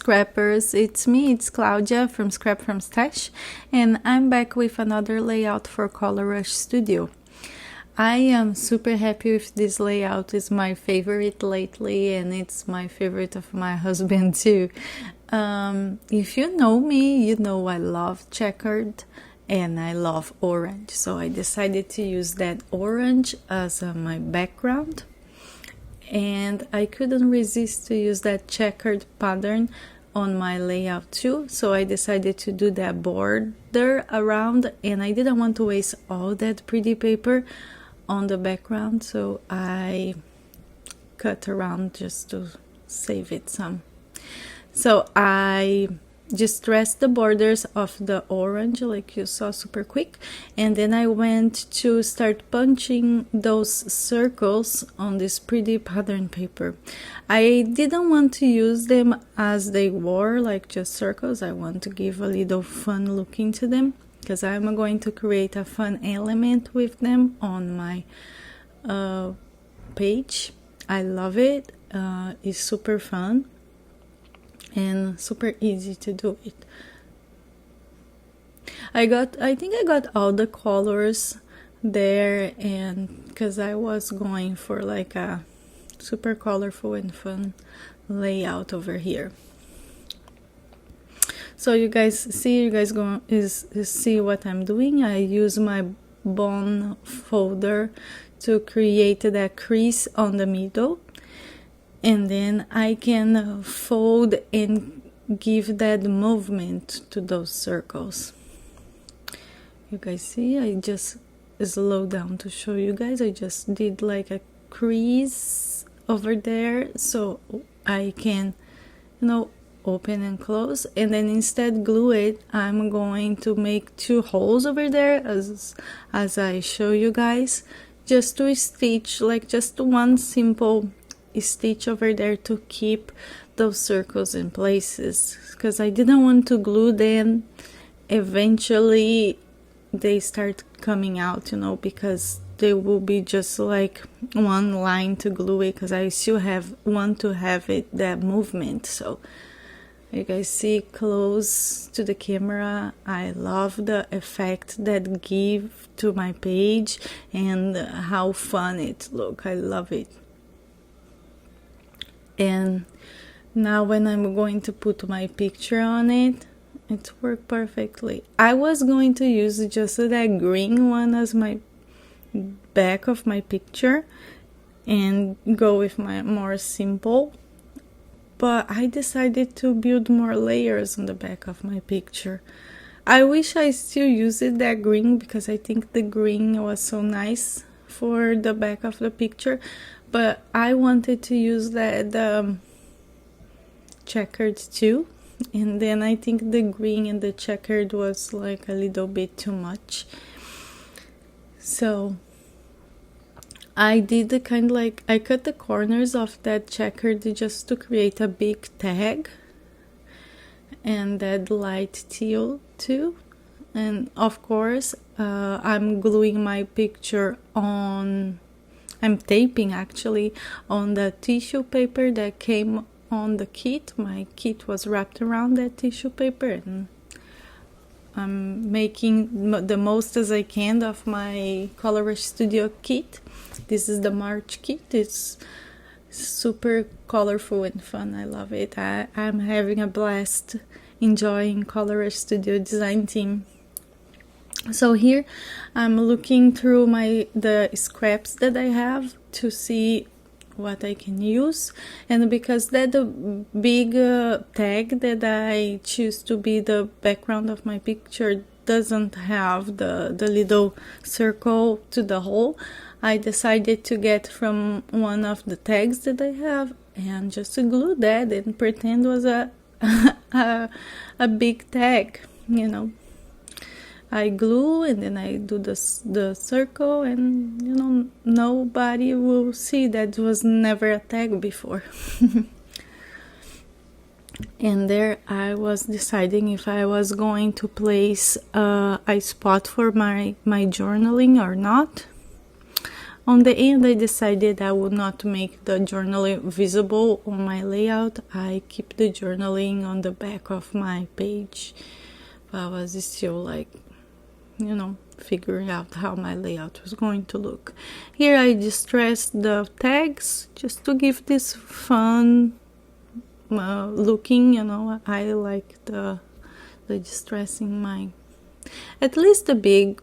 Scrappers, it's me, it's Claudia from ScrapFromStash, and I'm back with another layout for ColorRush Studio. I am super happy with this layout. It's my favorite lately, and it's my favorite of my husband too. If you know me, you know I love checkered and I love orange, so I decided to use that orange as my background. And I couldn't resist to use that checkered pattern on my layout too, so I decided to do that border around, and I didn't want to waste all that pretty paper on the background, so I cut around just to save it some. So I just traced the borders of the orange like you saw super quick, and then I went to start punching those circles on this pretty pattern paper. I didn't want to use them as they were, like just circles. I want to give a little fun look into them because I'm going to create a fun element with them on my page. I love it. It's super fun and super easy to do it. I think I got all the colors there, and because I was going for like a super colorful and fun layout over here. So you guys see what I'm doing. I use my bone folder to create that crease on the middle, and then I can fold and give that movement to those circles. You guys see, I just slow down to show you guys. I just did like a crease over there so I can, open and close, and then instead glue it. I'm going to make 2 holes over there as I show you guys, just to stitch, like just one simple stitch over there to keep those circles in places, because I didn't want to glue them. Eventually they start coming out, because they will be just like one line to glue it, because I still want to have it that movement. So you guys see close to the camera, I love the effect that give to my page and how fun it look. I love it. And now when I'm going to put my picture on it, it worked perfectly. I was going to use just that green one as my back of my picture and go with my more simple, but I decided to build more layers on the back of my picture. I wish I still used that green, because I think the green was so nice for the back of the picture, but I wanted to use the checkered too, and then I think the green and the checkered was like a little bit too much. So I did the kind of like, I cut the corners of that checkered just to create a big tag, and that light teal too. And of course I'm gluing my picture on, I'm taping actually on the tissue paper that came on the kit. My kit was wrapped around that tissue paper, and I'm making the most as I can of my ColorRush Studio kit. This is the March kit. It's super colorful and fun. I love it. I'm having a blast enjoying ColorRush Studio design team. So here I'm looking through the scraps that I have to see what I can use, and because that the big tag that I choose to be the background of my picture doesn't have the little circle to the hole, I decided to get from one of the tags that I have and just to glue that and pretend was a big tag, I glue, and then I do the circle, and nobody will see that was never a tag before. And there I was deciding if I was going to place a spot for my journaling or not On the end, I decided I would not make the journaling visible on my layout. I keep the journaling on the back of my page. But I was still like, figuring out how my layout was going to look. Here I distressed the tags just to give this fun looking, I like the distressing my, at least the big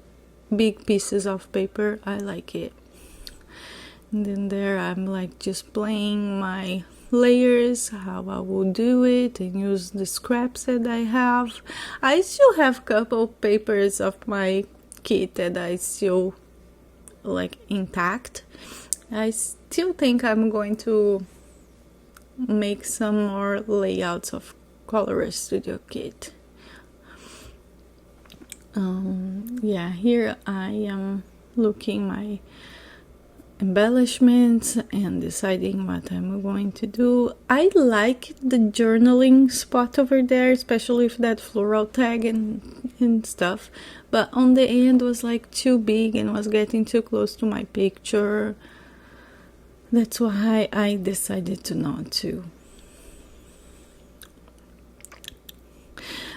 pieces of paper, I like it. And then there I'm like just playing my layers, how I will do it, and use the scraps that I have. I still have a couple papers of my kit that I still like intact. I still think I'm going to make some more layouts of Color Studio Kit. Here I am looking my embellishments and deciding what I'm going to do. I like the journaling spot over there, especially with that floral tag and stuff, but on the end was like too big and was getting too close to my picture. That's why I decided to not to.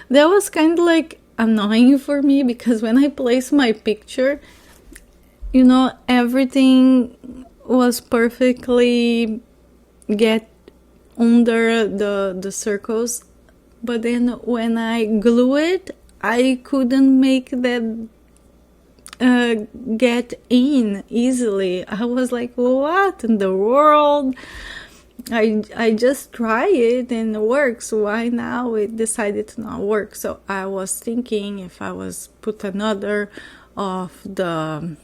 That was kind of like annoying for me, because when I placed my picture, everything was perfectly get under the circles, but then when I glue it, I couldn't make that get in easily. I was like, what in the world? I just try it and it works. Why now it decided to not work? So I was thinking if I was put another of the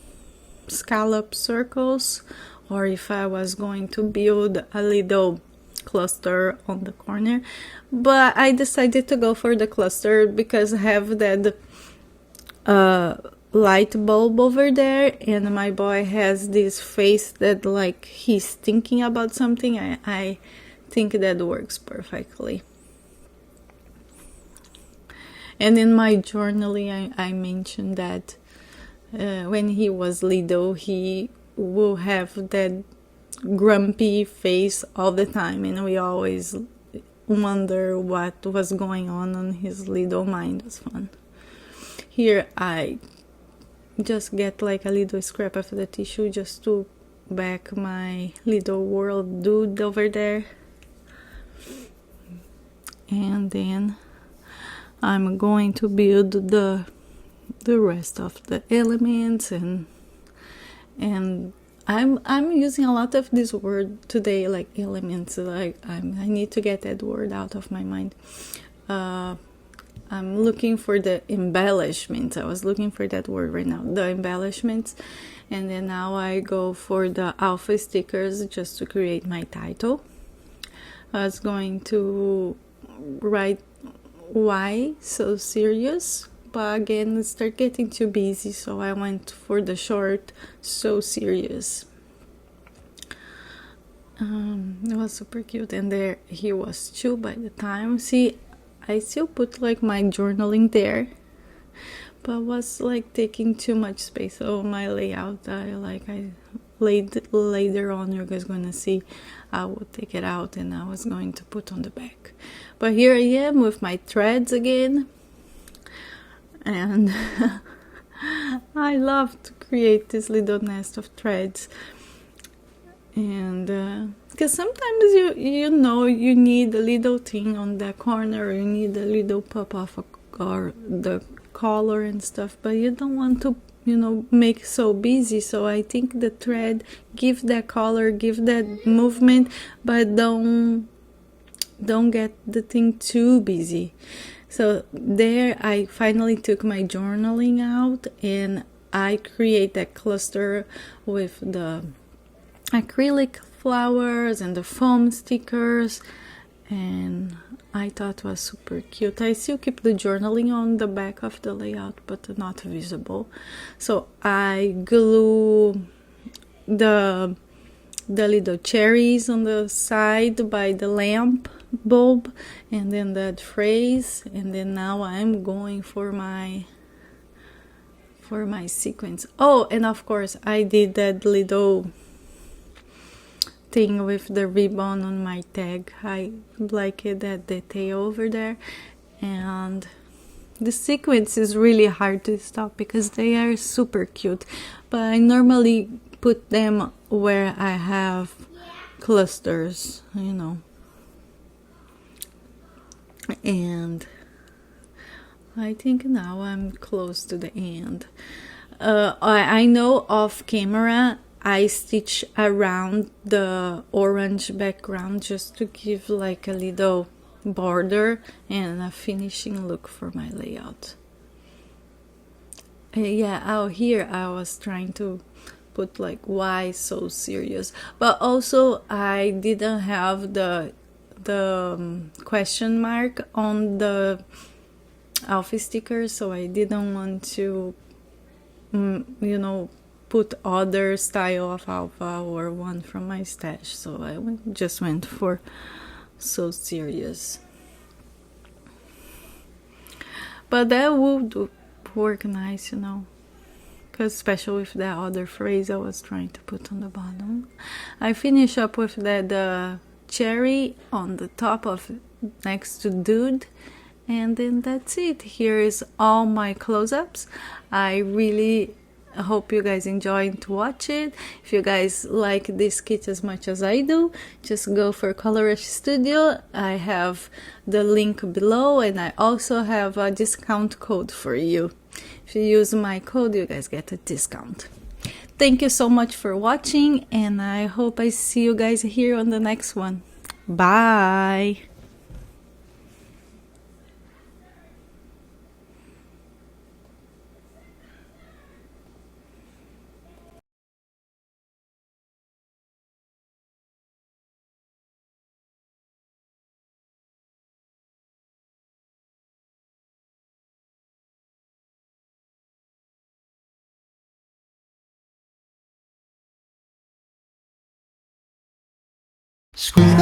scallop circles, or if I was going to build a little cluster on the corner, but I decided to go for the cluster because I have that light bulb over there, and my boy has this face that like he's thinking about something. I think that works perfectly. And in my journaling I mentioned that when he was little, he will have that grumpy face all the time, and we always wonder what was going on his little mind. It was fun. Here I just get like a little scrap of the tissue just to back my little world dude over there, and then I'm going to build the rest of the elements, and I'm using a lot of this word today, like elements. Like I need to get that word out of my mind. I'm looking for the embellishments. I was looking for that word right now, the embellishments. And then now I go for the alpha stickers just to create my title. I was going to write why so serious, but again it started getting too busy, so I went for the short so serious. It was super cute, and there he was too by the time. See, I still put like my journaling there, but was like taking too much space. So my layout, I later on you're guys gonna see I would take it out and I was going to put on the back. But here I am with my threads again, and I love to create this little nest of threads. And because sometimes you need a little thing on the corner, you need a little pop off or the color and stuff, but you don't want to make so busy. So I think the thread give that color, give that movement, but don't get the thing too busy. So there I finally took my journaling out and I create that cluster with the acrylic flowers and the foam stickers, and I thought it was super cute. I still keep the journaling on the back of the layout, but not visible. So I glue the little cherries on the side by the lamp bulb, and then that phrase, and then now I'm going for my for my sequence. Oh, and of course I did that little thing with the ribbon on my tag. I like it, that detail over there. And the sequence is really hard to stop because they are super cute, but I normally put them where I have clusters, you know. And I think now I'm close to the end. I know off camera I stitch around the orange background just to give like a little border and a finishing look for my layout. Yeah, out here I was trying to put like why so serious, but also I didn't have the question mark on the alpha sticker, so I didn't want to you know, put other style of alpha or one from my stash, so I just went for so serious. But that would work nice, you know, because especially with that other phrase I was trying to put on the bottom. I finish up with that cherry on the top of next to dude, and then that's it. Here is all my close-ups. I really hope you guys enjoyed to watch it. If you guys like this kit as much as I do, just go for Color Rush Studio. I have the link below, and I also have a discount code for you. If you use my code, you guys get a discount. Thank you so much for watching, and I hope I see you guys here on the next one. Bye! Scrapbook.